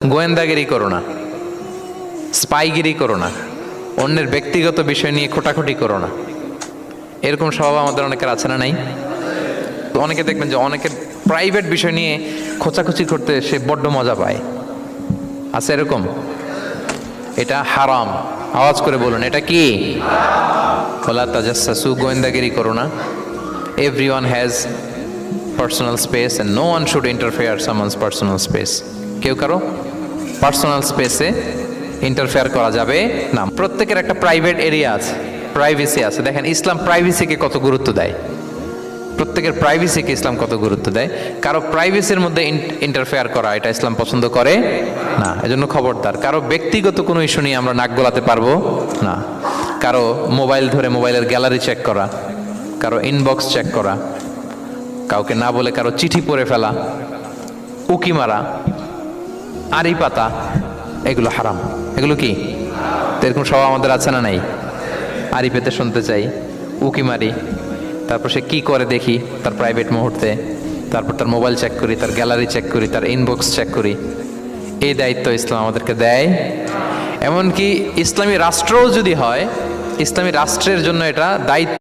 গোয়েন্দাগিরি করো না, স্পাইগিরি করো না, অন্যের ব্যক্তিগত বিষয় নিয়ে খোটাখুটি করো না। এরকম স্বভাব আমাদের অনেকের আছে না নাই? অনেকে দেখবেন যে অনেকের প্রাইভেট বিষয় নিয়ে খোঁচাখুচি করতে সে বড্ড মজা পায়। আছে এরকম? এটা হারাম। আওয়াজ করে বলুন, এটা কি? ওয়ালা তাজাসসু, গোয়েন্দাগিরি করো না। Everyone has personal space and no one should interfere someone's personal space. কেউ কারো পার্সোনাল স্পেসে ইন্টারফেয়ার করা যাবে না। প্রত্যেকের একটা প্রাইভেট এরিয়া আছে, প্রাইভেসি আছে। দেখেন ইসলাম প্রাইভেসিকে কত গুরুত্ব দেয়। প্রত্যেকের প্রাইভেসিকে ইসলাম কত গুরুত্ব দেয়। কারো প্রাইভেসির মধ্যে ইন্টারফেয়ার করা এটা ইসলাম পছন্দ করে না। এজন্য খবরদার, কারো ব্যক্তিগত কোনো ইস্যু নিয়ে আমরা নাক গলাতে পারবো না। কারো মোবাইল ধরে মোবাইলের গ্যালারি চেক করা, কারো ইনবক্স চেক করা, কাউকে না বলে কারো চিঠি পড়ে ফেলা, উকি মারা, আড়ি পাতা, এগুলো হারাম। এগুলো কি? তো এরকম সব আমাদের আছে না নাই? আড়ি পেতে শুনতে চাই, উকি মারি, তারপর সে কি করে দেখি তার প্রাইভেট মুহূর্তে, তারপর তার মোবাইল চেক করি, তার গ্যালারি চেক করি, তার ইনবক্স চেক করি। এই দায়িত্ব ইসলাম আমাদেরকে দেয়। এমনকি ইসলামী রাষ্ট্রও যদি হয়, ইসলামী রাষ্ট্রের জন্য এটা দায়িত্ব।